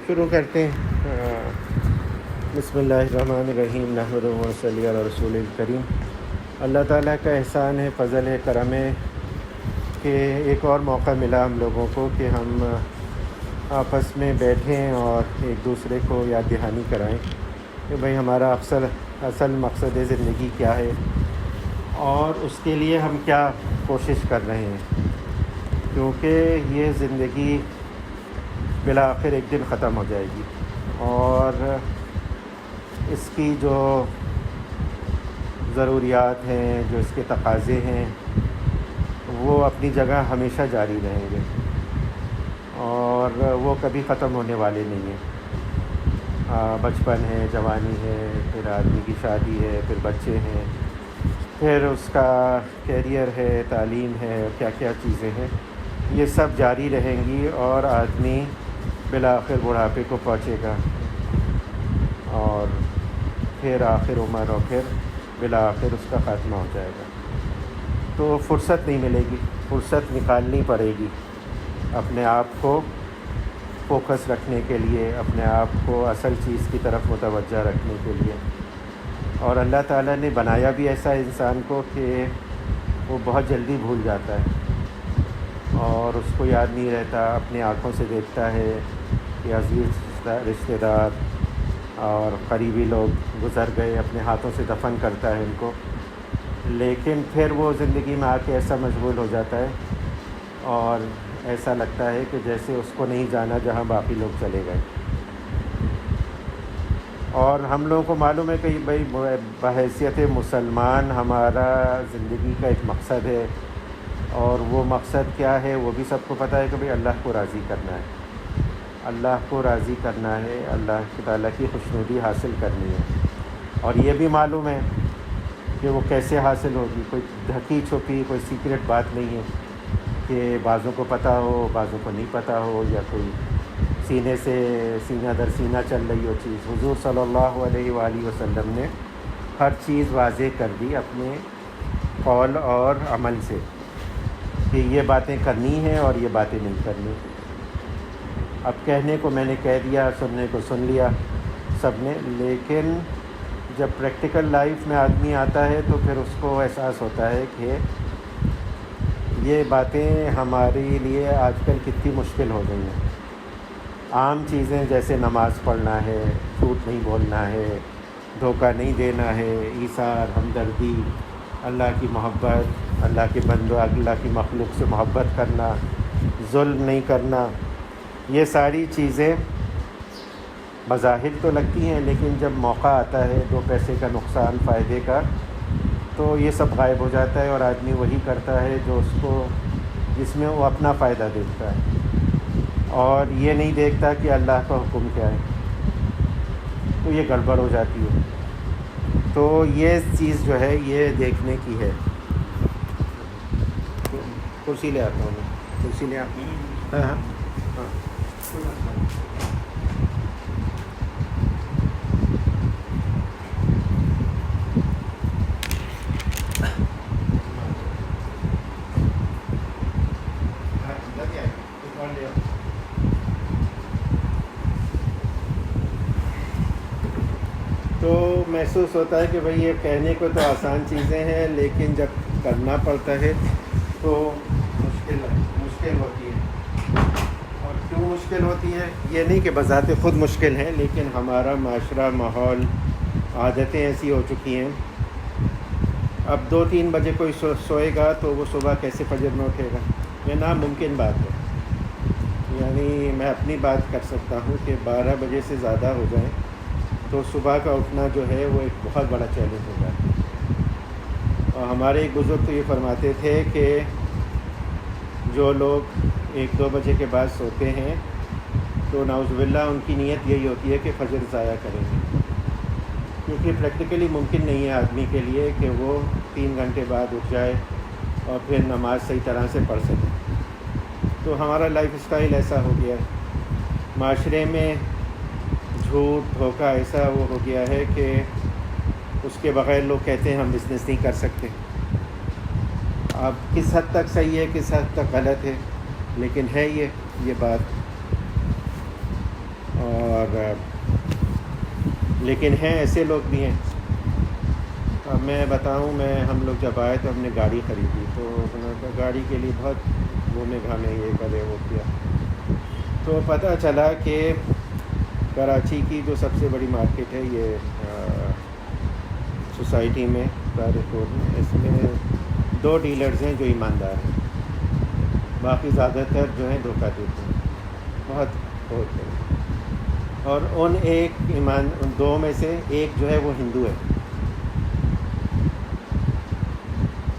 شروع کرتے ہیں۔ بسم اللہ الرحمن الرحیم، نحمدہ و نصلی علی رسول الکریم۔ اللہ تعالیٰ کا احسان ہے، فضل ہے، کرم ہے کہ ایک اور موقع ملا ہم لوگوں کو کہ ہم آپس میں بیٹھیں اور ایک دوسرے کو یاد دہانی کرائیں کہ بھئی ہمارا اصل مقصد زندگی کیا ہے اور اس کے لیے ہم کیا کوشش کر رہے ہیں، کیونکہ یہ زندگی بالآخر ایک دن ختم ہو جائے گی اور اس کی جو ضروریات ہیں، جو اس کے تقاضے ہیں، وہ اپنی جگہ ہمیشہ جاری رہیں گے اور وہ کبھی ختم ہونے والے نہیں ہیں۔ بچپن ہے، جوانی ہے، پھر آدمی کی شادی ہے، پھر بچے ہیں، پھر اس کا کیریئر ہے، تعلیم ہے، کیا کیا چیزیں ہیں، یہ سب جاری رہیں گی اور آدمی بالآخر بڑھاپے کو پہنچے گا اور پھر آخر عمر اور پھر بالآخر اس کا خاتمہ ہو جائے گا۔ تو فرصت نہیں ملے گی، فرصت نکالنی پڑے گی اپنے آپ کو فوکس رکھنے کے لیے، اپنے آپ کو اصل چیز کی طرف متوجہ رکھنے کے لیے۔ اور اللہ تعالیٰ نے بنایا بھی ایسا انسان کو کہ وہ بہت جلدی بھول جاتا ہے اور اس کو یاد نہیں رہتا، اپنی آنکھوں سے دیکھتا ہے کہ عزیز رشتہ دار اور قریبی لوگ گزر گئے، اپنے ہاتھوں سے دفن کرتا ہے ان کو، لیکن پھر وہ زندگی میں آ کے ایسا مشغول ہو جاتا ہے اور ایسا لگتا ہے کہ جیسے اس کو نہیں جانا جہاں باقی لوگ چلے گئے۔ اور ہم لوگوں کو معلوم ہے کہ بھئی بحیثیت مسلمان ہمارا زندگی کا ایک مقصد ہے، اور وہ مقصد کیا ہے وہ بھی سب کو پتہ ہے کہ بھئی اللہ کو راضی کرنا ہے، اللہ کو راضی کرنا ہے، اللہ تعالیٰ کی خوشنودی حاصل کرنی ہے۔ اور یہ بھی معلوم ہے کہ وہ کیسے حاصل ہوگی، کوئی ڈھکی چھپی کوئی سیکریٹ بات نہیں ہے کہ بعضوں کو پتہ ہو بعضوں کو نہیں پتہ ہو، یا کوئی سینے سے سینہ در سینہ چل رہی ہو چیز۔ حضور صلی اللہ علیہ وآلہ وسلم نے ہر چیز واضح کر دی اپنے قول اور عمل سے کہ یہ باتیں کرنی ہیں اور یہ باتیں نہیں کرنی۔ اب کہنے کو میں نے کہہ دیا، سننے کو سن لیا سب نے، لیکن جب پریکٹیکل لائف میں آدمی آتا ہے تو پھر اس کو احساس ہوتا ہے کہ یہ باتیں ہمارے لیے آج کل کتنی مشکل ہو گئی ہیں۔ عام چیزیں جیسے نماز پڑھنا ہے، جھوٹ نہیں بولنا ہے، دھوکہ نہیں دینا ہے، ایثار، ہمدردی، اللہ کی محبت، اللہ کے بندوں، اللہ کی مخلوق سے محبت کرنا، ظلم نہیں کرنا، یہ ساری چیزیں بظاہر تو لگتی ہیں، لیکن جب موقع آتا ہے دو پیسے کا نقصان فائدے کا، تو یہ سب غائب ہو جاتا ہے اور آدمی وہی کرتا ہے جو اس کو، جس میں وہ اپنا فائدہ دیکھتا ہے اور یہ نہیں دیکھتا کہ اللہ کا حکم کیا ہے، تو یہ گڑبڑ ہو جاتی ہے۔ تو یہ چیز جو ہے یہ دیکھنے کی ہے۔ کرسی لے آتا ہوں میں، کرسی لے آتا ہوں۔ ہاں ہاں ہاں۔ تو محسوس ہوتا ہے کہ بھئی یہ کہنے کو تو آسان چیزیں ہیں، لیکن جب کرنا پڑتا ہے تو مشکل ہوتی ہے۔ اور کیوں مشکل ہوتی ہے؟ یہ نہیں کہ بذات خود مشکل ہے، لیکن ہمارا معاشرہ، ماحول، عادتیں ایسی ہو چکی ہیں۔ اب 2-3 بجے کوئی سوئے گا تو وہ صبح کیسے فجر میں اٹھے گا؟ یہ ناممکن بات ہے۔ یعنی میں اپنی بات کر سکتا ہوں کہ 12 بجے سے زیادہ ہو جائیں تو صبح کا اٹھنا جو ہے وہ ایک بہت بڑا چیلنج ہو جاتا ہے۔ اور ہمارے ایک بزرگ تو یہ فرماتے تھے کہ جو لوگ 1-2 بجے کے بعد سوتے ہیں تو نعوذ باللہ ان کی نیت یہی ہوتی ہے کہ فجر ضائع کریں گے، کیونکہ پریکٹیکلی ممکن نہیں ہے آدمی کے لیے کہ وہ 3 گھنٹے بعد اٹھ جائے اور پھر نماز صحیح طرح سے پڑھ سکے۔ تو ہمارا لائف اسٹائل ایسا ہو گیا ہے، معاشرے میں جھوٹ دھوکہ ایسا وہ ہو گیا ہے کہ اس کے بغیر لوگ کہتے ہیں ہم بزنس نہیں کر سکتے۔ اب کس حد تک صحیح ہے، کس حد تک غلط ہے، لیکن ہے یہ بات۔ اور لیکن ہیں ایسے لوگ بھی ہیں. اب میں بتاؤں، ہم لوگ جب آئے تو ہم نے گاڑی خریدی، تو انہوں نے کہا گاڑی کے لیے بہت گھومے گھامے، یہ کرے وہ کیا. تو پتہ چلا کہ کراچی کی جو سب سے بڑی مارکیٹ ہے یہ سوسائٹی میں، طارق روڈ میں، اس میں 2 ڈیلرز ہیں جو ایماندار ہیں، باقی زیادہ تر جو ہیں دھوکہ دیتے ہیں، بہت ہیں. اور ان 2 میں سے ایک جو ہے وہ ہندو ہے،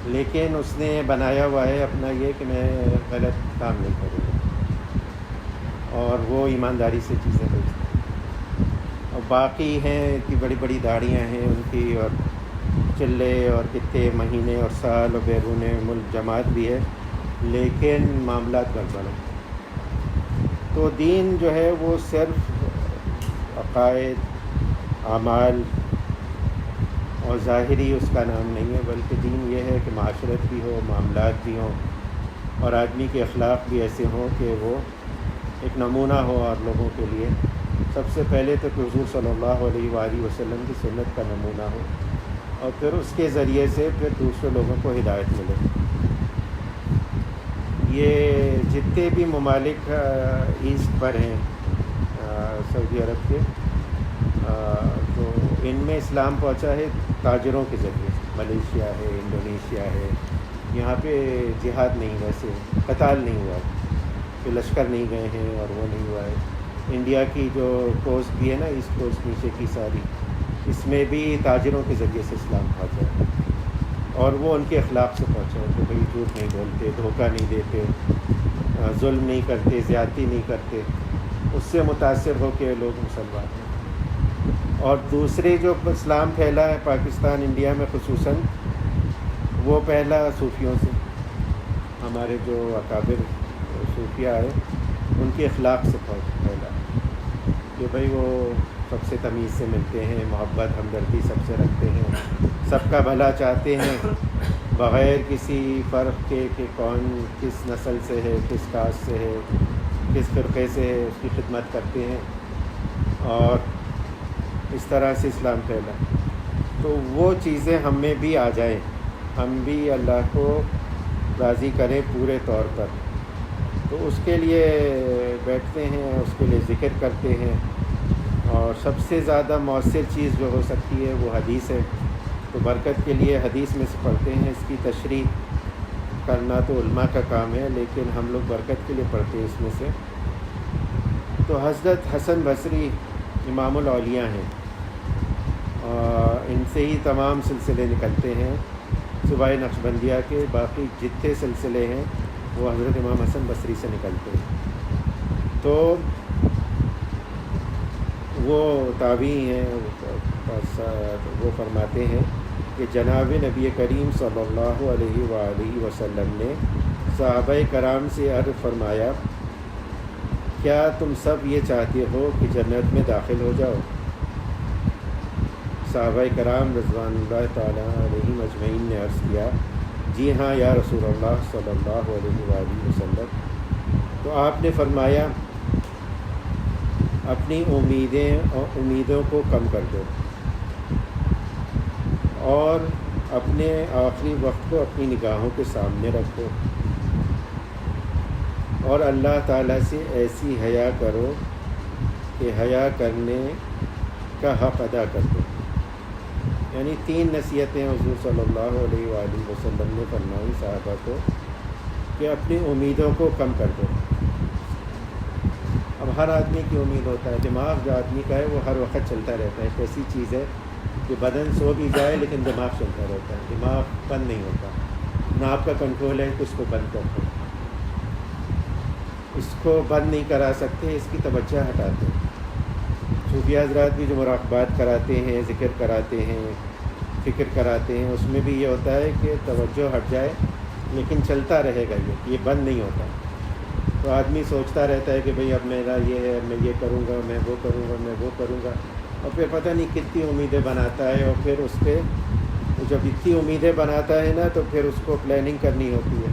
لیکن اس نے بنایا ہوا ہے اپنا یہ کہ میں غلط کام نہیں کروں گا، اور وہ ایمانداری سے چیزیں بیچتے ہیں. اور باقی ہیں کہ بڑی بڑی داڑیاں ہیں ان کی، اور چلے اور کتنے مہینے اور سال اور بیرون ملک جماعت بھی ہے، لیکن معاملات گڑبڑ ہیں. تو دین جو ہے وہ صرف عقائد، اعمال اور ظاہری اس کا نام نہیں ہے، بلکہ دین یہ ہے کہ معاشرت بھی ہو، معاملات بھی ہوں، اور آدمی کے اخلاق بھی ایسے ہوں کہ وہ ایک نمونہ ہو اور لوگوں کے لیے. سب سے پہلے تو کہ حضور صلی اللہ علیہ وآلہ وسلم کی سنت کا نمونہ ہو، اور پھر اس کے ذریعے سے پھر دوسرے لوگوں کو ہدایت ملے. یہ جتنے بھی ممالک ایسٹ پر ہیں سعودی عرب کے، تو ان میں اسلام پہنچا ہے تاجروں کے ذریعے. ملیشیا ہے، انڈونیشیا ہے، یہاں پہ جہاد نہیں، ویسے قتال نہیں ہوا ہے، کہ لشکر نہیں گئے ہیں اور وہ نہیں ہوا ہے. انڈیا کی جو کوسٹ بھی ہے نا، ایسٹ کوسٹ نیچے کی ساری، اس میں بھی تاجروں کے ذریعے سے اسلام پہنچا ہے، اور وہ ان کے اخلاق سے پہنچا ہے کہ بھئی جھوٹ نہیں بولتے، دھوکہ نہیں دیتے، ظلم نہیں کرتے، زیادتی نہیں کرتے. اس سے متاثر ہو کے لوگ مسلمان ہیں. اور دوسرے جو اسلام پھیلا ہے پاکستان، انڈیا میں خصوصاً، وہ پہلا صوفیوں سے. ہمارے جو اکابر صوفیہ ہے ان کے اخلاق سے پھیلا کہ بھئی وہ سب سے تمیز سے ملتے ہیں، محبت ہمدردی سب سے رکھتے ہیں، سب کا بھلا چاہتے ہیں بغیر کسی فرق کے کہ کون کس نسل سے ہے، کس کاسٹ سے ہے، کس فرقے سے ہے، اس کی خدمت کرتے ہیں. اور اس طرح سے اسلام پھیلا. تو وہ چیزیں ہم میں بھی آ جائیں، ہم بھی اللہ کو راضی کریں پورے طور پر. تو اس کے لیے بیٹھتے ہیں، اس کے لیے ذکر کرتے ہیں. اور سب سے زیادہ مؤثر چیز جو ہو سکتی ہے وہ حدیث ہے. تو برکت کے لیے حدیث میں سے پڑھتے ہیں. اس کی تشریح کرنا تو علماء کا کام ہے، لیکن ہم لوگ برکت کے لیے پڑھتے ہیں اس میں سے. تو حضرت حسن بصری امام الاولیاء ہیں، ان سے ہی تمام سلسلے نکلتے ہیں صوبہ نقشبندیہ کے. باقی جتنے سلسلے ہیں وہ حضرت امام حسن بصری سے نکلتے ہیں. تو وہ تابعی ہیں، وہ فرماتے ہیں کہ جناب نبی کریم صلی اللہ علیہ وآلہ وسلم نے صحابہ کرام سے عرض فرمایا، کیا تم سب یہ چاہتے ہو کہ جنت میں داخل ہو جاؤ؟ صحابہ کرام رضوان اللہ تعالیٰ علیہم اجمعین نے عرض کیا، جی ہاں یا رسول اللہ صلی اللہ علیہ وآلہ وسلم. تو آپ نے فرمایا، اپنی امیدوں کو کم کر دو، اور اپنے آخری وقت کو اپنی نگاہوں کے سامنے رکھو، اور اللہ تعالیٰ سے ایسی حیا کرو کہ حیا کرنے کا حق ادا کر دو. یعنی 3 نصیحتیں حضور صلی اللہ علیہ وآلہ وسلم نے فرمائی صحابہ کو کہ اپنی امیدوں کو کم کر دو. اب ہر آدمی کی امید ہوتا ہے، دماغ جو آدمی کا ہے وہ ہر وقت چلتا رہتا ہے. ایسی چیز ہے کہ بدن سو بھی جائے لیکن دماغ چلتا رہتا ہے، دماغ بند نہیں ہوتا. نہ آپ کا کنٹرول ہے کہ اس کو بند کر دو، اس کو بند نہیں کرا سکتے، اس کی توجہ ہٹاتے ہیں. صوفیہ حضرات بھی جو مراقبات کراتے ہیں، ذکر کراتے ہیں، فکر کراتے ہیں، اس میں بھی یہ ہوتا ہے کہ توجہ ہٹ جائے لیکن چلتا رہے گا، یہ بند نہیں ہوتا. تو آدمی سوچتا رہتا ہے کہ بھئی اب میرا یہ ہے، میں یہ کروں گا، میں وہ کروں گا، میں وہ کروں گا، اور پھر پتہ نہیں کتنی امیدیں بناتا ہے. اور پھر اس پہ جب اتنی امیدیں بناتا ہے نا، تو پھر اس کو پلاننگ کرنی ہوتی ہے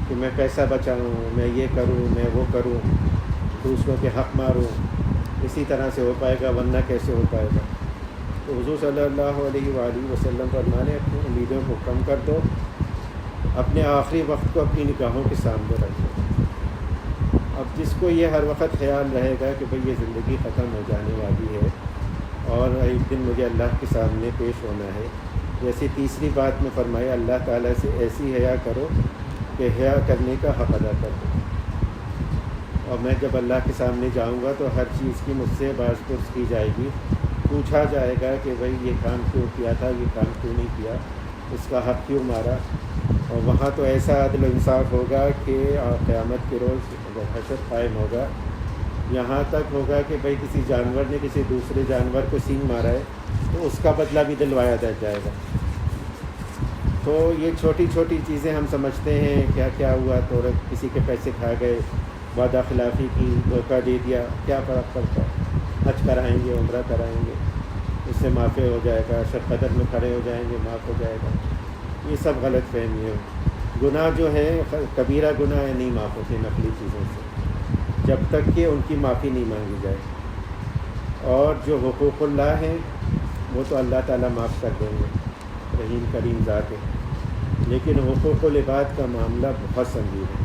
کہ میں پیسہ بچاؤں، میں یہ کروں، میں وہ کروں، دوسروں کے حق ماروں. اسی طرح سے ہو پائے گا، ورنہ کیسے ہو پائے گا؟ تو حضور صلی اللہ علیہ وآلہ وسلم فرمانے اپنی امیدوں کو کم کر دو، اپنے آخری وقت کو اپنی نگاہوں کے سامنے رکھ دو۔ اب جس کو یہ ہر وقت خیال رہے گا کہ بھئی یہ زندگی ختم ہو جانے والی ہے اور ایک دن مجھے اللہ کے سامنے پیش ہونا ہے، جیسے تیسری بات میں فرمایا اللہ تعالیٰ سے ایسی حیا کرو کہ حیا کرنے کا حق ادا کر دو، اور میں جب اللہ کے سامنے جاؤں گا تو ہر چیز کی مجھ سے باز پرس کی جائے گی، پوچھا جائے گا کہ بھئی یہ کام کیوں کیا تھا، یہ کام کیوں نہیں کیا، اس کا حق کیوں مارا۔ اور وہاں تو ایسا عدل و انصاف ہوگا کہ قیامت کے روز جب حشر قائم ہوگا، یہاں تک ہوگا کہ بھئی کسی جانور نے کسی دوسرے جانور کو سینگ مارا ہے تو اس کا بدلہ بھی دلوایا جائے گا۔ تو یہ چھوٹی چھوٹی چیزیں ہم سمجھتے ہیں کیا کیا ہوا تو کسی کے پیسے کھا گئے، وعدہ خلافی کی، دھوکہ دے دیا، کیا فرق پڑتا ہے؟ حج کرائیں گے، عمرہ کرائیں گے، اس سے معافی ہو جائے گا، شب قدر میں کھڑے ہو جائیں گے، معاف ہو جائے گا۔ یہ سب غلط فہمی ہے۔ گناہ جو ہے کبیرہ گناہ نہیں معاف ہوتے نقلی چیزوں سے جب تک کہ ان کی معافی نہیں مانگی جائے، اور جو حقوق اللہ ہیں وہ تو اللہ تعالیٰ معاف کر دیں گے، رحیم کریم ذات ہے، لیکن حقوق العباد کا معاملہ بہت سنگین ہے۔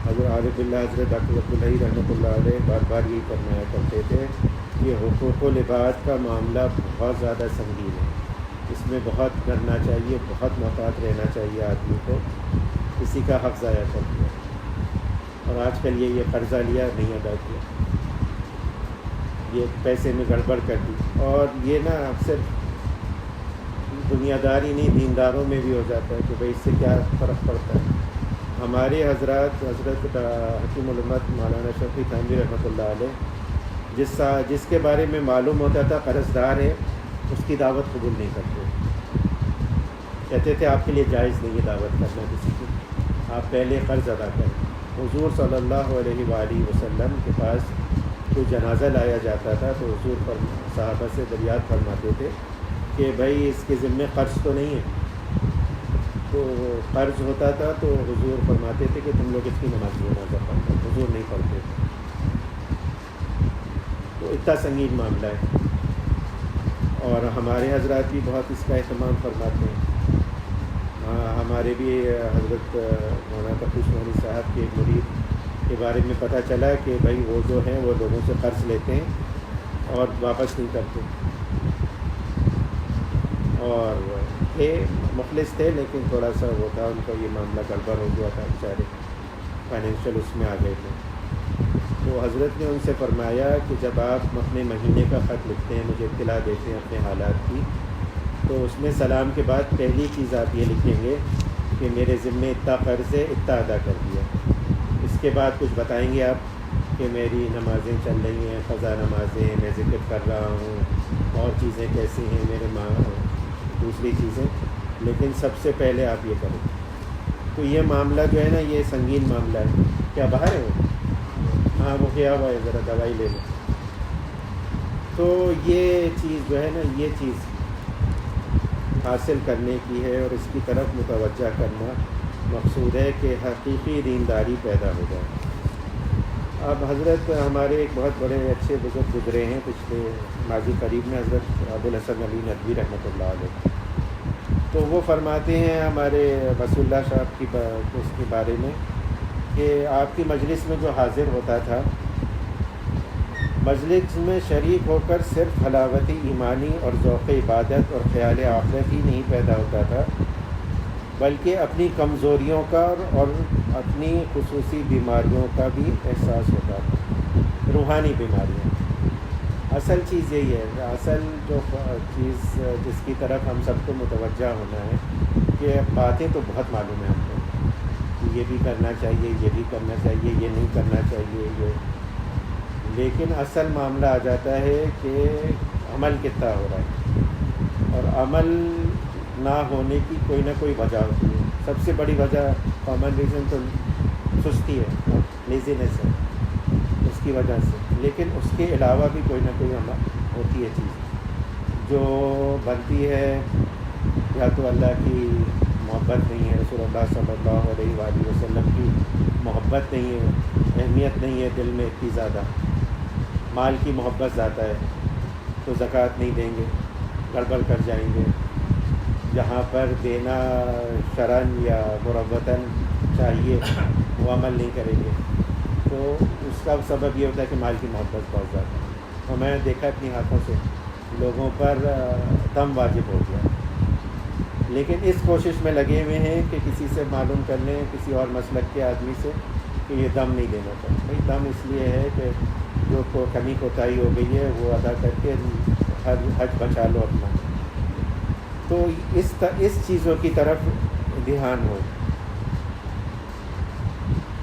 حضرت عارف اللہ حضرت ڈاکٹر عبداللہ رحمۃ اللہ علیہ بار بار یہی فرمایا کرتے تھے کہ حقوق العباد کا معاملہ بہت زیادہ سنگین ہے، اس میں بہت کرنا چاہیے، بہت محتاط رہنا چاہیے آدمی کو، کسی کا حق ضائع کر دیا، اور آج کل یہ قرضہ لیا نہیں ادا کیا، یہ پیسے میں گڑبڑ کر دی، اور یہ نا اکثر دنیا داری نہیں دینداروں میں بھی ہو جاتا ہے کہ بھئی اس سے کیا فرق پڑتا ہے۔ ہمارے حضرت حکیم الامت مولانا شفیع تھانوی رحمۃ اللہ علیہ جس کے بارے میں معلوم ہوتا تھا قرض دار ہے، اس کی دعوت قبول نہیں کرتے، کہتے تھے آپ کے لیے جائز نہیں ہے دعوت کرنا کسی کی، آپ پہلے قرض ادا کریں۔ حضور صلی اللہ علیہ وآلہ وسلم کے پاس کوئی جنازہ لایا جاتا تھا تو حضور پر صحابہ سے دریافت فرماتے تھے کہ بھائی اس کے ذمے قرض تو نہیں ہے، تو قرض ہوتا تھا تو حضور فرماتے تھے کہ تم لوگ اس کی نماز جنازہ پڑھتے، حضور نہیں پڑھتے تھے۔ تو اتنا سنگین معاملہ ہے، اور ہمارے حضرات بھی بہت اس کا اہتمام فرماتے ہیں۔ ہمارے بھی حضرت مولانا تقی عثمانی صاحب کے ایک مرید کے بارے میں پتہ چلا کہ بھائی وہ جو ہیں وہ لوگوں سے قرض لیتے ہیں اور واپس نہیں کرتے، اور تھے مخلص تھے لیکن تھوڑا سا وہ تھا ان کا یہ معاملہ گڑبڑ ہو گیا تھا، بیچارے فائنینشیل اس میں آ گئے تھے۔ تو حضرت نے ان سے فرمایا کہ جب آپ اپنے مہینے کا خط لکھتے ہیں، مجھے اطلاع دیتے ہیں اپنے حالات کی، تو اس میں سلام کے بعد پہلی چیز آپ یہ لکھیں گے کہ میرے ذمے اتنا قرض ہے، اتنا ادا کر دیا۔ اس کے بعد کچھ بتائیں گے آپ کہ میری نمازیں چل رہی ہیں، قضا نمازیں، میں ذکر کر رہا ہوں، اور چیزیں کیسی ہیں میرے ماں، دوسری چیزیں، لیکن سب سے پہلے آپ یہ کریں۔ تو یہ معاملہ جو ہے نا یہ سنگین معاملہ ہے۔ کیا باہر ہے وہ؟ ہاں وہ کیا ہوا ہے، ذرا دوائی لے لیں۔ تو یہ چیز جو ہے نا یہ چیز حاصل کرنے کی ہے، اور اس کی طرف متوجہ کرنا مقصود ہے کہ حقیقی دینداری پیدا ہو جائے۔ اب حضرت ہمارے ایک بہت بڑے اچھے بزرگ گزرے ہیں پچھلے ماضی قریب میں، حضرت ابوالحسن علی ندوی رحمۃ اللہ علیہ، تو وہ فرماتے ہیں ہمارے وصول اللہ صاحب کی اس کے بارے میں کہ آپ کی مجلس میں جو حاضر ہوتا تھا، مجلس میں شریک ہو کر صرف حلاوتی ایمانی اور ذوق عبادت اور خیال آخرت ہی نہیں پیدا ہوتا تھا، بلکہ اپنی کمزوریوں کا اور اپنی خصوصی بیماریوں کا بھی احساس ہوتا تھا، روحانی بیماریاں۔ اصل چیز یہی ہے، اصل جو چیز جس کی طرف ہم سب کو متوجہ ہونا ہے کہ باتیں تو بہت معلوم ہیں ہم کو کہ یہ بھی کرنا چاہیے، یہ بھی کرنا چاہیے، یہ نہیں کرنا چاہیے، لیکن اصل معاملہ آ جاتا ہے کہ عمل کتنا ہو رہا ہے، اور عمل نہ ہونے کی کوئی نہ کوئی وجہ ہوتی ہے۔ سب سے بڑی وجہ کامن ریزن تو سستی ہے، لیزینس ہے، اس کی وجہ سے، لیکن اس کے علاوہ بھی کوئی نہ کوئی عمل ہوتی ہے چیز جو بنتی ہے، یا تو اللہ کی محبت نہیں ہے، رسول اللہ صلی اللہ علیہ وآلہ وسلم کی محبت نہیں ہے، اہمیت نہیں ہے دل میں اتنی زیادہ، مال کی محبت زیادہ ہے تو زکوٰۃ نہیں دیں گے، گڑبڑ کر جائیں گے. جہاں پر دینا شرعاً یا مروتاً چاہیے وہ عمل نہیں کریں گے. تو اس کا سبب یہ ہوتا ہے کہ مال کی محبت بہت زیادہ ہے. اور میں نے دیکھا اپنی آنکھوں سے لوگوں پر دم واجب ہو گیا، لیکن اس کوشش میں لگے ہوئے ہیں کہ کسی سے معلوم کر لیں، کسی اور مسلک کے آدمی سے، کہ یہ دم نہیں دینا چاہیے. بھائی دم اس لیے ہے کہ جو کمی کوتاہی ہو گئی ہے وہ ادا کر کے حج بچا لو اپنا. تو اس چیزوں کی طرف دھیان ہو.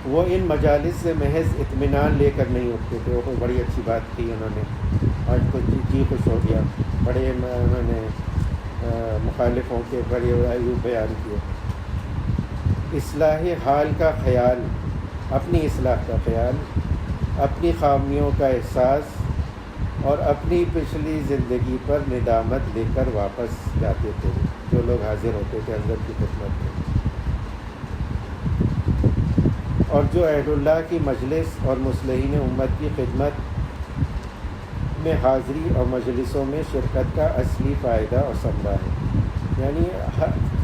وہ ان مجالس سے محض اطمینان لے کر نہیں اٹھتے تھے. وہ کوئی بڑی اچھی بات کی انہوں نے، آج تو جی خوش ہو گیا. بڑے انہوں نے مخالفوں کے بڑے ایوب بیان کیے. اصلاح حال کا خیال، اپنی اصلاح کا خیال، اپنی خامیوں کا احساس اور اپنی پچھلی زندگی پر ندامت لے کر واپس جاتے تھے جو لوگ حاضر ہوتے تھے حضرت کی خدمت میں. اور جو اہل اللہ کی مجلس اور مصلحین امت کی خدمت میں حاضری اور مجلسوں میں شرکت کا اصلی فائدہ اور ثمرہ ہے. یعنی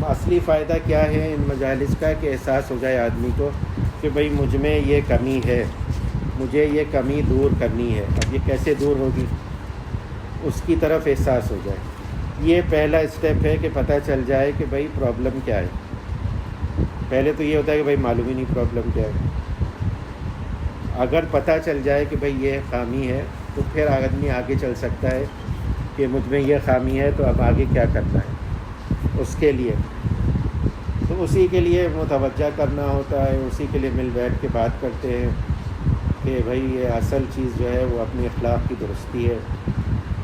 اصلی فائدہ کیا ہے ان مجالس کا؟ کہ احساس ہو جائے آدمی کو کہ بھئی مجھ میں یہ کمی ہے، مجھے یہ کمی دور کرنی ہے. اب یہ کیسے دور ہوگی؟ اس کی طرف احساس ہو جائے. یہ پہلا اسٹیپ ہے کہ پتہ چل جائے کہ بھئی پرابلم کیا ہے. پہلے تو یہ ہوتا ہے کہ بھئی معلوم ہی نہیں پرابلم کیا ہے. اگر پتہ چل جائے کہ بھئی یہ خامی ہے تو پھر آدمی آگے چل سکتا ہے کہ مجھ میں یہ خامی ہے تو اب آگے کیا کرنا ہے اس کے لیے. تو اسی کے لیے متوجہ کرنا ہوتا ہے، اسی کے لیے مل بیٹھ کے بات کرتے ہیں کہ بھئی یہ اصل چیز جو ہے وہ اپنی اخلاق کی درستی ہے.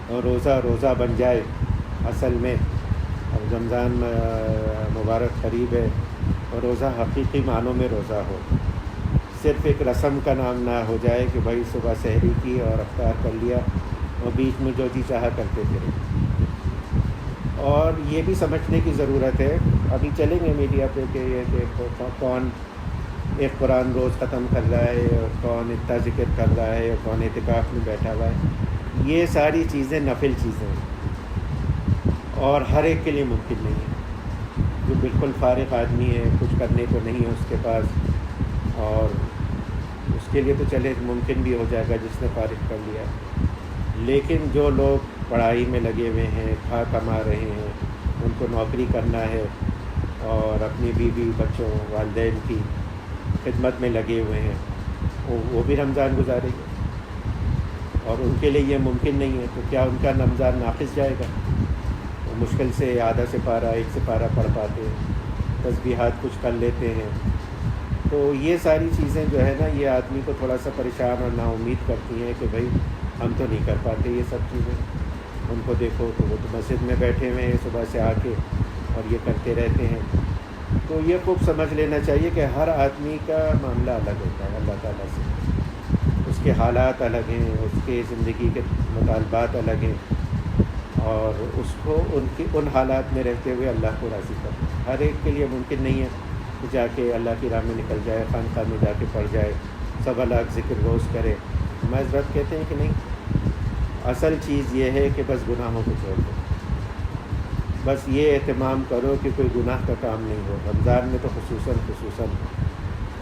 اور روزہ بن جائے اصل میں. اب رمضان مبارک قریب ہے اور روزہ حقیقی معنوں میں روزہ ہو، صرف ایک رسم کا نام نہ ہو جائے کہ بھائی صبح سحری کی اور افطار کر لیا اور بیچ میں جو جی چاہا کرتے پھرے. اور یہ بھی سمجھنے کی ضرورت ہے، ابھی چلیں گے میڈیا پہ کہ یہ کہ کون ایک قرآن روز ختم کر رہا ہے اور کون اتنا ذکر کر رہا ہے اور کون اعتکاف میں بیٹھا ہوا ہے. یہ ساری چیزیں نفل چیزیں ہیں اور ہر ایک کے لیے ممکن نہیں ہے. جو بالکل فارغ آدمی ہے، کچھ کرنے کو نہیں ہے اس کے پاس، اور اس کے لیے تو چلے ممکن بھی ہو جائے گا جس نے فارغ کر لیا. لیکن جو لوگ پڑھائی میں لگے ہوئے ہیں، کما رہے ہیں، ان کو نوکری کرنا ہے اور اپنی بیوی بچوں والدین کی خدمت میں لگے ہوئے ہیں، وہ بھی رمضان گزارے گے اور ان کے لیے یہ ممکن نہیں ہے. تو کیا ان کا رمضان ناقص جائے گا؟ وہ مشکل سے آدھا سپارہ ایک سپارہ پڑھ پاتے ہیں، تسبیحات کچھ کر لیتے ہیں. تو یہ ساری چیزیں جو ہے نا یہ آدمی کو تھوڑا سا پریشان اور نا امید کرتی ہیں کہ بھئی ہم تو نہیں کر پاتے یہ سب چیزیں. ان کو دیکھو تو وہ تو مسجد میں بیٹھے ہوئے ہیں صبح سے آ کے اور یہ کرتے رہتے ہیں. تو یہ خوب سمجھ لینا چاہیے کہ ہر آدمی کا معاملہ الگ ہوتا ہے اللہ تعالیٰ سے. اس کے حالات الگ ہیں، اس کے زندگی کے مطالبات الگ ہیں، اور اس کو ان حالات میں رہتے ہوئے اللہ کو راضی کرنا ہر ایک کے لیے ممکن نہیں ہے کہ جا کے اللہ کی راہ میں نکل جائے، خانقاہ میں جا کے پڑھ جائے، سوا لاکھ ذکر روز کرے. ہمارے حضرت کہتے ہیں کہ نہیں، اصل چیز یہ ہے کہ بس گناہوں کو چھوڑ دو. بس یہ اہتمام کرو کہ کوئی گناہ کا کام نہیں ہو. رمضان میں تو خصوصاً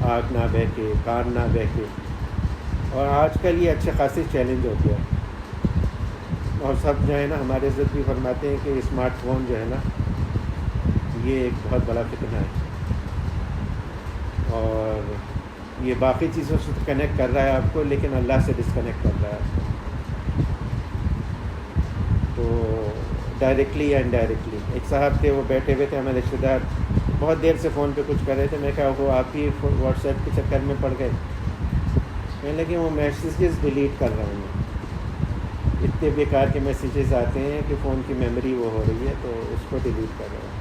آنکھ نہ بہکے، کان نہ بہکے. اور آج کل یہ اچھے خاصے چیلنج ہو گیا، اور سب جو ہے نا ہمارے عزت بھی فرماتے ہیں کہ اسمارٹ فون جو ہے نا یہ ایک بہت بڑا فتنہ ہے، اور یہ باقی چیزوں سے کنیکٹ کر رہا ہے آپ کو لیکن اللہ سے ڈسکنیکٹ کر رہا ہے. تو ڈائریکٹلی یا انڈائریکٹلی. ایک صاحب تھے وہ بیٹھے ہوئے تھے ہمارے رشتہ دار، بہت دیر سے فون پہ کچھ کر رہے تھے. میں کہا وہ آپ ہی واٹس ایپ کے چکر میں پڑ گئے. کہنے لگے وہ میسیجز ڈیلیٹ کر رہا ہوں، اتنے بیکار کے میسیجز آتے ہیں کہ فون کی میموری وہ ہو رہی ہے تو اس کو ڈیلیٹ کر رہا ہوں.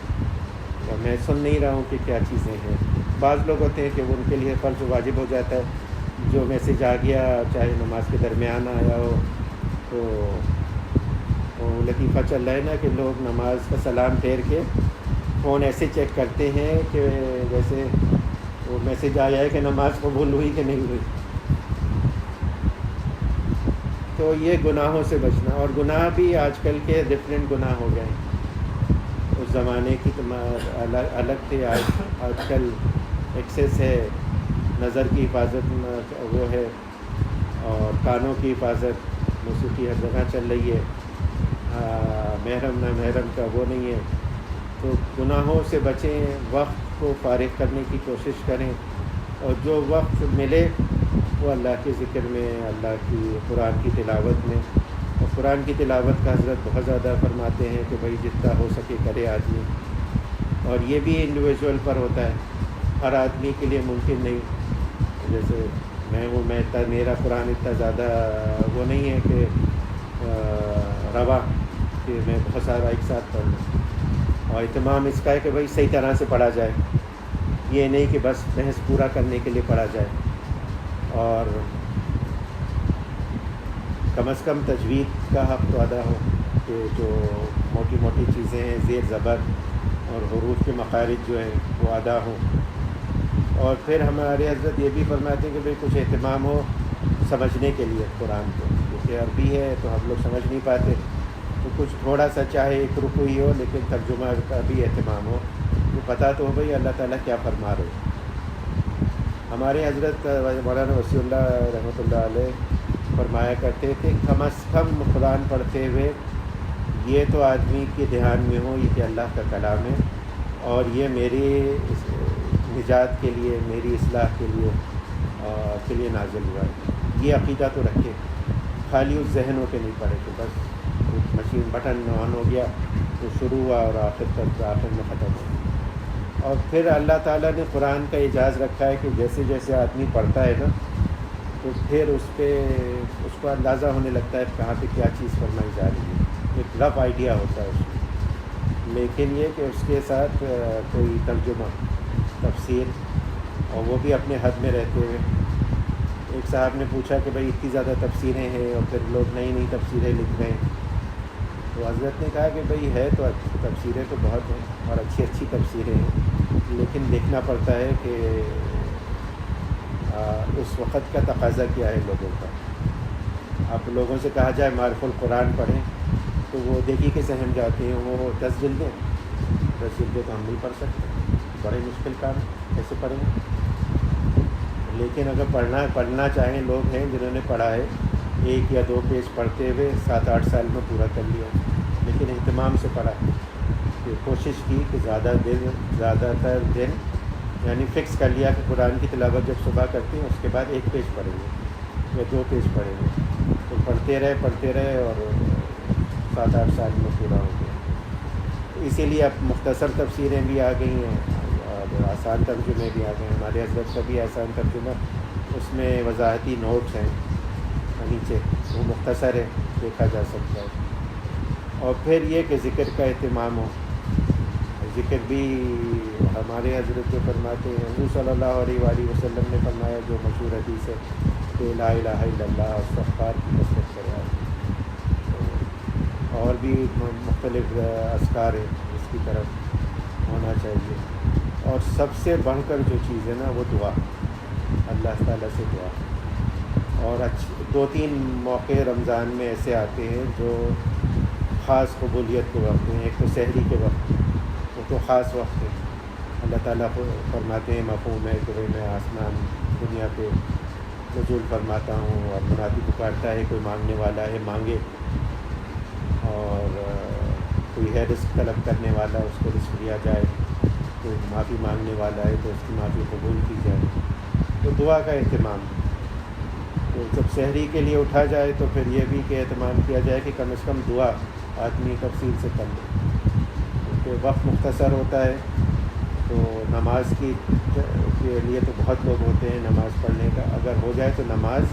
اور میں سن نہیں رہا ہوں کہ کیا چیزیں ہیں. بعض لوگ ہوتے ہیں کہ ان کے لیے فرض واجب ہو جاتا ہے، جو میسیج آ گیا چاہے نماز کے درمیان آیا ہو. تو وہ لطیفہ چل رہا ہے نا کہ لوگ نماز کا سلام پھیر کے فون ایسے چیک کرتے ہیں کہ جیسے وہ میسیج آیا ہے کہ نماز قبول ہوئی کہ نہیں ہوئی. تو یہ گناہوں سے بچنا، اور گناہ بھی آج کل کے ڈفرینٹ گناہ ہو گئے ہیں، اس زمانے کی الگ تھے، آج کل ایکسیس ہے، نظر کی حفاظت وہ ہے، اور کانوں کی حفاظت، موسیقی ہر جگہ چل رہی ہے، محرم نہ محرم کا وہ نہیں ہے، تو گناہوں سے بچیں، وقت کو فارغ کرنے کی کوشش کریں، اور جو وقت ملے وہ اللہ کے ذکر میں، اللہ کی قرآن کی تلاوت میں، اور قرآن کی تلاوت کا حضرت بہت زیادہ فرماتے ہیں کہ بھائی جتنا ہو سکے کرے آدمی، اور یہ بھی انڈیویژول پر ہوتا ہے، ہر آدمی کے لیے ممکن نہیں، جیسے میں میرا قرآن اتنا زیادہ وہ نہیں ہے کہ روا کہ میں بہت سارا ایک ساتھ پڑھ لوں، اور اہتمام اس کا ہے کہ بھائی صحیح طرح سے پڑھا جائے، یہ نہیں کہ بس بحث پورا کرنے کے لیے پڑھا جائے، اور کم از کم تجوید کا حق تو ادا ہو، کہ جو موٹی موٹی چیزیں ہیں، زیر زبر اور حروف کے مخارج جو ہیں وہ ادا ہوں، اور پھر ہمارے حضرت یہ بھی فرماتے ہیں کہ بھئی کچھ اہتمام ہو سمجھنے کے لیے قرآن کو، کیونکہ عربی ہے تو ہم لوگ سمجھ نہیں پاتے، تو کچھ تھوڑا سا چاہے ایک رکو ہی ہو لیکن ترجمہ کا بھی اہتمام ہو، تو پتہ تو ہو بھئی اللہ تعالیٰ کیا فرما رہے۔ ہمارے حضرت مولانا وسیع اللہ رحمۃ اللہ علیہ فرمایا کرتے تھے کم از کم قرآن پڑھتے ہوئے یہ تو آدمی کے دھیان میں ہو یہ کہ اللہ کا کلام ہے، اور یہ میری نجات کے لیے، میری اصلاح کے لیے نازل ہوا ہے، یہ عقیدہ تو رکھے، خالی اس ذہن ہو کے نہیں پڑھے کہ بس مشین بٹن آن ہو گیا تو شروع ہوا اور آخر میں ختم ہو گیا۔ اور پھر اللہ تعالیٰ نے قرآن کا اعجاز رکھا ہے کہ جیسے جیسے آدمی پڑھتا ہے نا تو پھر اس کو اندازہ ہونے لگتا ہے کہاں پہ کیا چیز فرمائی جا رہی ہے، ایک رف آئیڈیا ہوتا ہے اس میں، لیکن یہ کہ اس کے ساتھ کوئی ترجمہ، تفسیر، اور وہ بھی اپنے حد میں رہتے ہوئے۔ ایک صاحب نے پوچھا کہ بھئی اتنی زیادہ تفسیریں ہیں اور پھر لوگ نئی نئی تفسیریں لکھ رہے ہیں، تو حضرت نے کہا کہ بھئی ہے تو تفسیریں تو بہت ہیں اور اچھی تفسیریں ہیں، لیکن دیکھنا پڑتا ہے کہ اس وقت کا تقاضا کیا ہے لوگوں کا۔ اب لوگوں سے کہا جائے معرف القرآن پڑھیں تو وہ دیکھی کے سہم جاتے ہیں، وہ 10 جلدیں تو ہم نہیں پڑھ سکتے، بڑے مشکل کام کیسے پڑھیں گے؟ لیکن اگر پڑھنا چاہیں، لوگ ہیں جنہوں نے پڑھا ہے، 1 یا 2 پیج پڑھتے ہوئے 7-8 سال میں پورا کر لیا، لیکن اہتمام سے پڑھا، کہ کوشش کی کہ زیادہ تر دن یعنی فکس کر لیا کہ قرآن کی تلاوت جب صبح کرتے ہیں اس کے بعد 1 پیج پڑھیں گے یا 2 پیج پڑھیں گے، تو پڑھتے رہے اور 7-8 سال میں پورا ہو گیا۔ اسی لیے اب مختصر تفسیریں بھی آ گئی ہیں اور آسان ترجمے بھی آ گئے ہیں۔ ہمارے حضرت کا بھی آسان ترجمہ، اس میں وضاحتی نوٹس ہیں نیچے، وہ مختصر ہے، دیکھا جا سکتا ہے۔ اور پھر یہ کہ ذکر کا اہتمام ہو، ذکر بھی ہمارے حضرت جو فرماتے ہیں، حضور صلی اللہ علیہ وآلہ وسلم نے فرمایا جو مشہور حدیث ہے کہ لا الہ الا اللہ، استغفار کی کثرت کرے، اور بھی مختلف اذکار ہیں اس کی طرف ہونا چاہیے، اور سب سے بڑھ کر جو چیز ہے نا وہ دعا، اللہ تعالیٰ سے دعا۔ اور 2-3 موقع رمضان میں ایسے آتے ہیں جو خاص قبولیت کے وقت ہیں۔ ایک تو سحری کے وقت، وہ تو خاص وقت ہے، اللہ تعالیٰ کو فرماتے ہیں مفہوم ہے کہ بھئی میں آسمان دنیا پہ نزول فرماتا ہوں، اور منادی پکارتا ہے کوئی مانگنے والا ہے مانگے، اور کوئی ہے رزق طلب کرنے والا اس کو رزق دیا جائے، کوئی معافی مانگنے والا ہے تو اس کی معافی قبول کی جائے، تو دعا کا اہتمام۔ تو جب سحری کے لیے اٹھا جائے تو پھر یہ بھی کہ اہتمام کیا جائے کہ کم از کم دعا آدمی تفصیل سے کر لے، کیونکہ وقت مختصر ہوتا ہے، تو نماز کے لیے تو بہت لوگ ہوتے ہیں نماز پڑھنے کا، اگر ہو جائے تو نماز،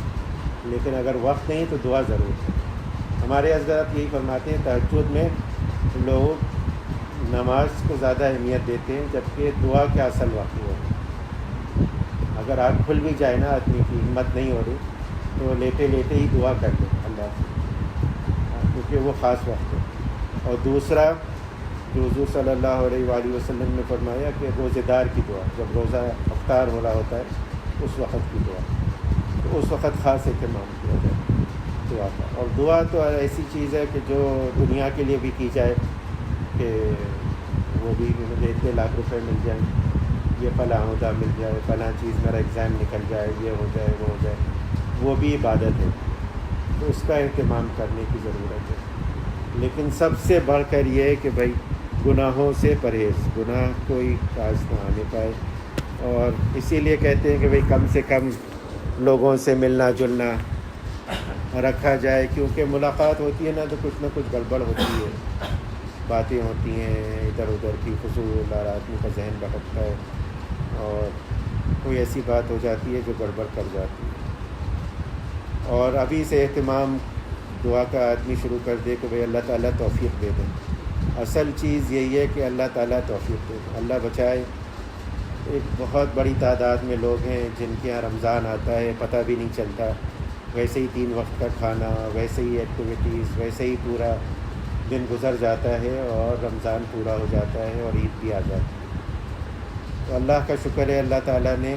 لیکن اگر وقت نہیں تو دعا ضرور ہے۔ ہمارے حضرات یہی فرماتے ہیں تہجد میں لوگ نماز کو زیادہ اہمیت دیتے ہیں، جبکہ دعا کا اصل وقت ہو۔ اگر آنکھ کھل بھی جائے نا، آدمی کی ہمت نہیں ہو رہی تو لیٹے لیٹے ہی دعا کر لے اللہ سے، کیونکہ وہ خاص وقت ہے۔ اور دوسرا جو حضور صلی اللہ علیہ وآلہ وسلم نے فرمایا کہ روزے دار کی دعا، جب روزہ افطار ہو رہا ہوتا ہے اس وقت کی دعا، تو اس وقت خاص اہتمام کیا جائے دعا کا. اور دعا تو ایسی چیز ہے کہ جو دنیا کے لیے بھی کی جائے کہ وہ بھی مجھے اتنے لاکھ روپے مل جائیں، یہ فلاں عہدہ مل جائے، فلاں چیز میرا ایگزام نکل جائے، یہ ہو جائے وہ ہو جائے، وہ بھی عبادت ہے، تو اس کا اہتمام کرنے کی ضرورت ہے. لیکن سب سے بڑھ کر یہ ہے کہ بھائی گناہوں سے پرہیز، گناہ کوئی کاج نہ آنے پائے. اور اسی لیے کہتے ہیں کہ بھائی کم سے کم لوگوں سے ملنا جلنا رکھا جائے، کیونکہ ملاقات ہوتی ہے نا تو کچھ گڑبڑ ہوتی ہے، باتیں ہوتی ہیں ادھر ادھر کی فضول، اور آدمی کا ذہن بھٹکتا ہے اور کوئی ایسی بات ہو جاتی ہے جو گڑبڑ کر جاتی ہے. اور ابھی سے اہتمام دعا کا آدمی شروع کر دے کہ بھئی اللہ تعالیٰ توفیق دے دیں. اصل چیز یہی ہے کہ اللہ تعالیٰ توفیق دے دیں. اللہ بچائے، ایک بہت بڑی تعداد میں لوگ ہیں جن کے یہاں رمضان آتا ہے پتہ بھی نہیں چلتا، ویسے ہی 3 وقت کا کھانا، ویسے ہی ایکٹیویٹیز، ویسے ہی پورا دن گزر جاتا ہے اور رمضان پورا ہو جاتا ہے اور عید بھی آ جاتی ہے. تو اللہ کا شکر ہے، اللہ تعالیٰ نے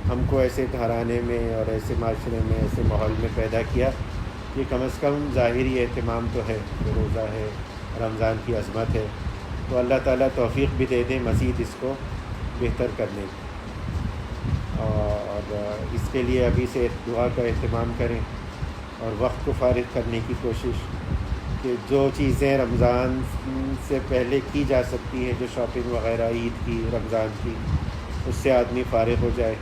ہم کو ایسے گھرانے میں اور ایسے معاشرے میں، ایسے ماحول میں پیدا کیا کہ کم از کم ظاہری اہتمام تو ہے، روزہ ہے، رمضان کی عظمت ہے. تو اللہ تعالیٰ توفیق بھی دے دیں مزید اس کو بہتر کرنے کی. اور اس کے لیے ابھی سے دعا کا اہتمام کریں اور وقت کو فارغ کرنے کی کوشش کہ جو چیزیں رمضان سے پہلے کی جا سکتی ہیں، جو شاپنگ وغیرہ عید کی، رمضان کی، اس سے آدمی فارغ ہو جائے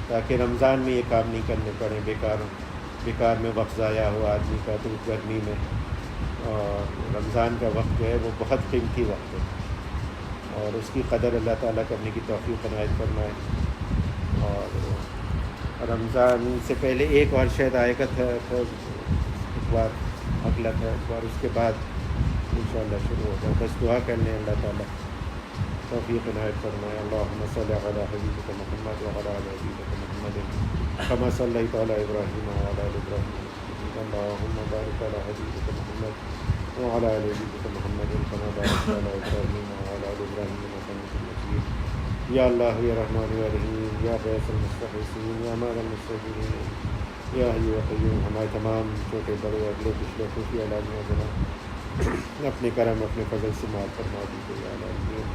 تاکہ رمضان میں یہ کام نہیں کرنے پڑیں بیکار میں وقت ضائع ہو آدمی کا دھوپ گرمی میں. اور رمضان کا وقت جو ہے وہ بہت قیمتی وقت ہے اور اس کی قدر اللہ تعالیٰ کرنے کی توفیق عنایت فرمائے. اور رمضان سے پہلے ایک اور شاید آئے گا تھا ایک بار، اگلا تھا ایک بار، اس کے بعد انشاءاللہ شروع ہوگا. بس دعا کر لیں اللہ تعالیٰ توفیق عنایت فرمائے. اللہم صلی علی حبیبک محمد وعلی آل حبیبک محمد کما صلیت علی ابراہیم وعلی آل ابراہیم. اللہم بارک علی حبیبک محمد وعلی آل حبیبک محمد کما بارکت علی ابراہیم وعلی آل ابراہیم انک حمید مجید. یا اللہ یا رحمان یا رحیم یا غیث المستغیثین یا ماغ المستغیثین یا حی یا قیوم. ہمارے تمام چھوٹے بڑے اگلے پچھلے خفیہ علانیہ گناہ اپنے کرم اپنے فضل سے معاف فرما دیجیے یا العالمین.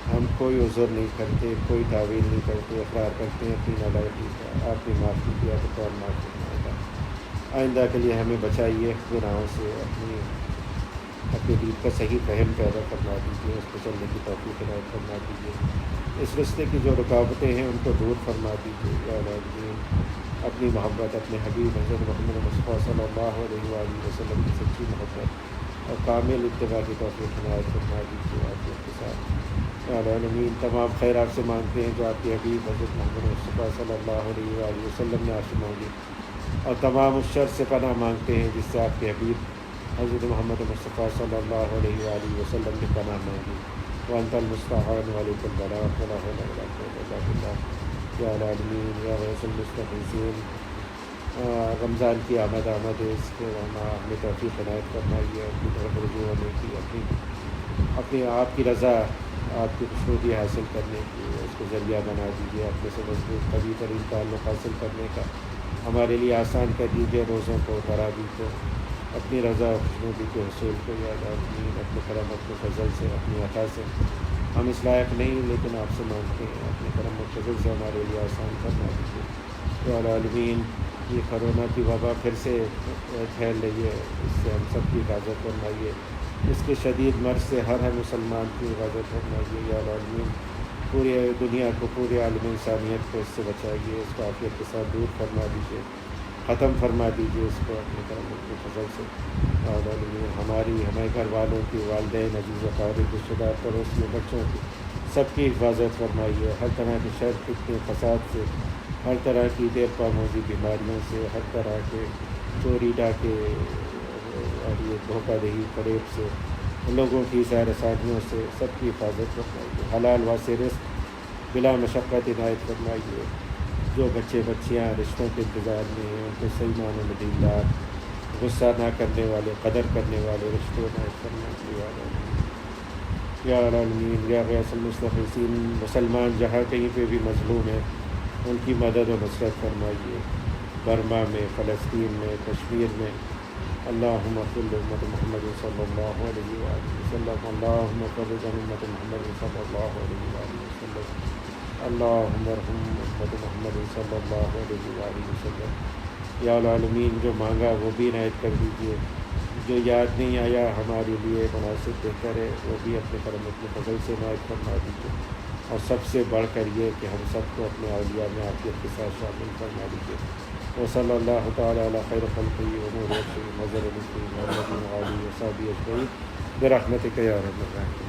ہم کوئی عذر نہیں کرتے، کوئی تعویل نہیں کرتے، اقرار کرتے ہیں اپنی نالائقی کا. آپ نے معاف کیا تو کون معاف کرنا ہوگا. آئندہ کے لیے ہمیں بچائیے گناہوں سے، اپنے دین کا صحیح فہم پیدا کرنا دیجیے، اس کو چلنے کی توفیق عنایت فرما دیجیے. اس رستے کی جو رکاوٹیں ہیں ان کو دور فرما دیجیے یا العالمین. اپنی محبت اپنے حبیب حضرت محمد مصطفیٰ صلی اللہ علیہ وآلہ وسلم کی سچی محبت اور کامل اتباع کی توفیق عنایت فرما دیجیے آپ کے ساتھ یا العالمین. تمام خیر آپ سے مانگتے ہیں جو آپ کے حبیب حضرت محمد مصطفیٰ صلی اللہ علیہ وآلہ وسلم نے آپ سے مانگی، اور تمام اس شر سے پناہ مانگتے ہیں جس سے آپ کے حبیب حضرت محمد مصطفیٰ صلی اللہ علیہ وآلہ وسلم نے پناہ مانگی. وانت المستعان وعلیک البلاغ ولا حول ولا قوة الا باللہ یا العالمین یا غیث المستغیثین. رمضان کی آمد ہے، اس کے ہمیں توفیق عنایت فرمائیے اپنی طرف رجوع ہونے کی، اپنی آپ کی رضا، آپ کی خوشنودی حاصل کرنے کی اس کو ذریعہ بنا دیجیے. اپنے سے مضبوط قوی ترین تعلق حاصل کرنے کا ہمارے لیے آسان کر دیجیے. روزوں کو، تراویح کو، اپنی رضا و خوشنودی کے حصول کو یا العالمین اپنے کرم اپنے فضل سے، اپنی عطا سے. ہم اس لائق نہیں لیکن آپ سے مانگتے ہیں اپنے کرم و فضل سے ہمارے لیے آسان کرنا دیجیے یا العالمین. یہ کرونا کی وبا پھر سے پھیل رہی ہے، اس سے ہم سب کی حفاظت فرمائیے. اس کے شدید مرض سے ہر مسلمان کی حفاظت فرمائیے یا العالمین. پوری دنیا کو، پورے عالم انسانیت کو اس سے بچائیے، اس کو عافیت کے ساتھ دور فرما دیجیے، ختم فرما دیجیے اس کو اپنے کرم اپنے فضل سے یا العالمین. ہمارے گھر والوں کی، والدین، عزیز و اقارب، رشتہ دار، پڑوسیوں، بچوں کی، سب کی حفاظت فرمائیے. ہر طرح کے شر، فتنے، فساد سے، ہر طرح کی دیر پاموزی بیماریوں سے، ہر طرح کے چوری ڈاکے اور یہ دھوکہ دہی فریب سے، لوگوں کی زہر سازیوں سے سب کی حفاظت فرمائیے. حلال واسع رزق بلا مشقت عنایت فرمائیے. جو بچے بچیاں رشتوں کے انتظار میں ہیں ان کو صحیح معنوں میں دیندار، غصہ نہ کرنے والے، قدر کرنے والے رشتے عنایت فرمائیے یا العالمین یا غیث المستغیثین. مسلمان جہاں کہیں پہ بھی مظلوم ہیں ان کی مدد و نصرت فرمائیے. برما میں، فلسطین میں، کشمیر میں۔ اللہم صل امت محمد صلی اللہ علیہ وآلہ وسلم، اللہم فرج عن امت محمد صلی اللہ علیہ وآلہ وسلم، اللہم ارحم امت محمد صلی اللہ علیہ وآلہ وسلم۔ یا العالمین، جو مانگا وہ بھی عنایت کر دیجیے، جو یاد نہیں آیا ہمارے لیے مناسب بہتر ہے وہ بھی اپنے کرم اپنے فضل سے عنایت فرما دیجیے، اور سب سے بڑھ کر یہ کہ ہم سب کو اپنے اولیاء میں عافیت کے ساتھ شامل فرما دیجیے۔ وصلی اللہ تعالیٰ علی خیر خلقہ ونور عرشہ محمد وآلہ وصحبہ اجمعین برحمتک یا ارحم الراحمین۔